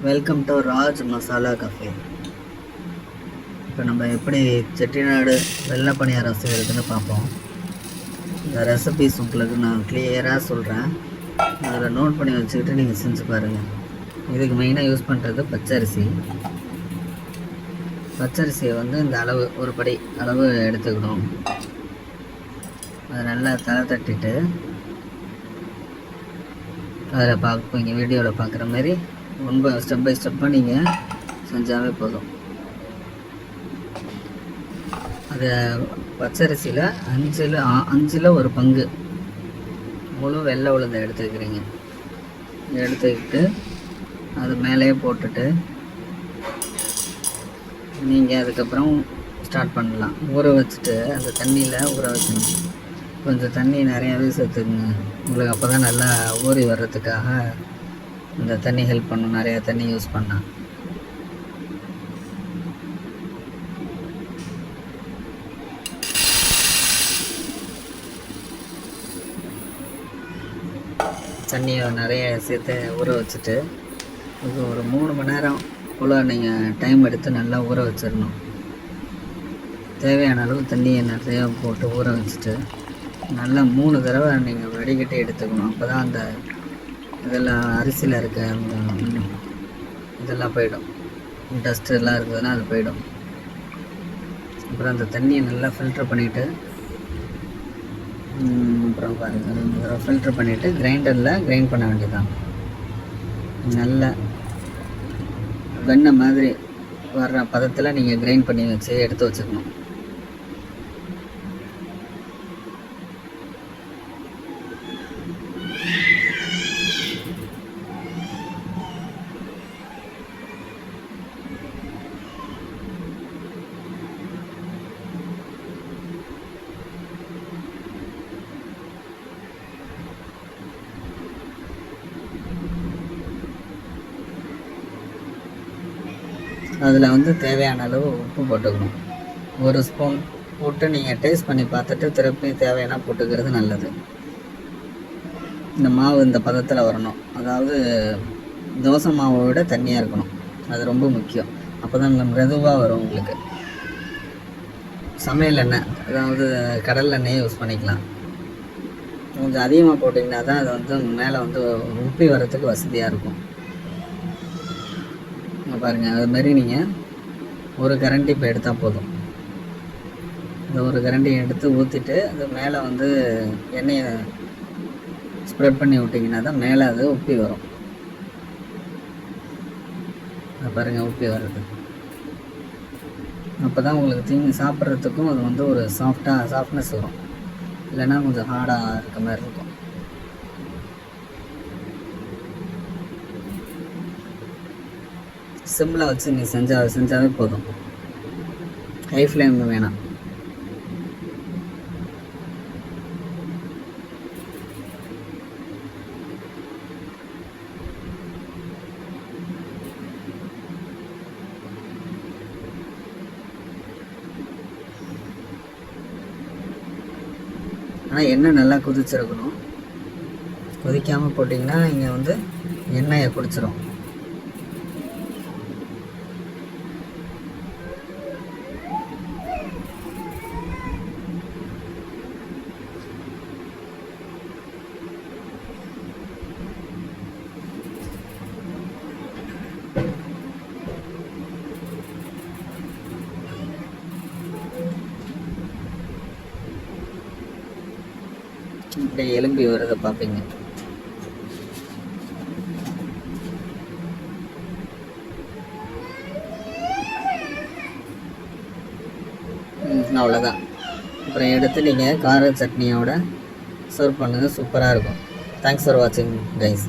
Welcome to Raj masala cafe. இப்போ நம்ம எப்படி செட்டிநாடு வெள்ளை பணியாரம் செய்கிறதுன்னு பார்ப்போம். இந்த ரெசிபிஸ் உங்களுக்கு நான் கிளியராக சொல்கிறேன், அதில் நோட் பண்ணி வச்சுக்கிட்டு நீங்கள் செஞ்சு பாருங்கள். இதுக்கு மெயினாக யூஸ் பண்ணுறது பச்சரிசி. பச்சரிசியை இந்த அளவு ஒரு படி அளவு எடுத்துக்கணும். அதை நல்லா தலை தட்டிட்டு அதில் பார்ப்பீங்க, வீடியோவில் பார்க்குற மாதிரி ரொம்ப ஸ்டெப் பை ஸ்டெப்பாக நீங்கள் செஞ்சாவே போதும். அது பச்சரிசியில் அஞ்சில் ஒரு பங்கு முழு வெள்ளை உளுந்தை எடுத்துக்கிறீங்க. எடுத்துக்கிட்டு அது மேலேயே போட்டுட்டு நீங்கள் அதுக்கப்புறம் ஸ்டார்ட் பண்ணலாம். ஊற வச்சுட்டு அந்த தண்ணியில் ஊற வைக்கணும். கொஞ்சம் தண்ணி நிறையாவே சேர்த்துக்குங்க, உங்களுக்கு அப்போ தான் நல்லா ஊறி வர்றதுக்காக இந்த தண்ணி ஹெல்ப் பண்ணும், நிறையா தண்ணி யூஸ் பண்ணால். தண்ணியை நிறைய சேர்த்து ஊற வச்சுட்டு இது ஒரு 3 மணி நேரம் போல் நீங்கள் டைம் எடுத்து நல்லா ஊற வச்சிடணும். தேவையான அளவு தண்ணியை நிறையா போட்டு ஊற வச்சுட்டு நல்லா 3 தடவை நீங்கள் வடிகட்டி எடுத்துக்கணும். அப்போ தான் அந்த இதெல்லாம் அரிசியில் இருக்க இதெல்லாம் போயிடும், டஸ்ட்டு எல்லாம் இருக்குதுன்னா அது போயிடும். அப்புறம் அந்த தண்ணியை நல்லா ஃபில்ட்ரு பண்ணிவிட்டு அப்புறம் பாருங்கள், ஃபில்ட்ரு பண்ணிவிட்டு கிரைண்டரில் கிரைண்ட் பண்ண வேண்டியதான். நல்ல வெண்ணெய் மாதிரி வர்ற பதத்தில் நீங்கள் கிரைண்ட் பண்ணி வச்சு எடுத்து வச்சுக்கணும். அதில் தேவையான அளவு உப்பு போட்டுக்கணும். 1 ஸ்பூன் போட்டு நீங்கள் டேஸ்ட் பண்ணி பார்த்துட்டு திருப்பி தேவையான போட்டுக்கிறது நல்லது. இந்த மாவு இந்த பதத்தில் வரணும், அதாவது தோசை மாவை விட தண்ணியாக இருக்கணும். அது ரொம்ப முக்கியம், அப்போ தான் மெதுவாக வரும் உங்களுக்கு. சமையல் எண்ணெய், அதாவது கடல் எண்ணெயை யூஸ் பண்ணிக்கலாம். கொஞ்சம் அதிகமாக போட்டிங்கன்னா தான் அது மேலே உப்பி வரத்துக்கு வசதியாக இருக்கும். பாருங்கள், அதுமாரி நீங்கள் ஒரு கரண்டி இப்போ எடுத்தால் போதும். இந்த ஒரு கரண்டி எடுத்து ஊற்றிட்டு அது மேலே எண்ணெயை ஸ்ப்ரெட் பண்ணி விட்டிங்கன்னா தான் மேலே அது உப்பி வரும். பாருங்கள், உப்பி வருது. அப்போ தான் உங்களுக்கு சாப்பிட்றதுக்கும் அது ஒரு சாஃப்ட்னஸ் வரும். இல்லைன்னா கொஞ்சம் ஹார்டாக இருக்க மாதிரி இருக்கும். சிம்மில் வச்சு நீ செஞ்சாவே போதும், ஹை ஃப்ளேம் வேணாம். ஆனால் எண்ணெய் நல்லா கொதிச்சிருக்கணும். கொதிக்காமல் போட்டிங்கன்னா இங்கே எண்ணெயை குடிச்சிடும். இப்படி எலும்பி வரதை பார்ப்பீங்க. அவ்வளோதான். அப்புறம் எடுத்து நீங்கள் கார சட்னியோட சர்வ் பண்ணுங்கள், சூப்பராக இருக்கும். தேங்க்ஸ் ஃபார் வாட்சிங் கைஸ்.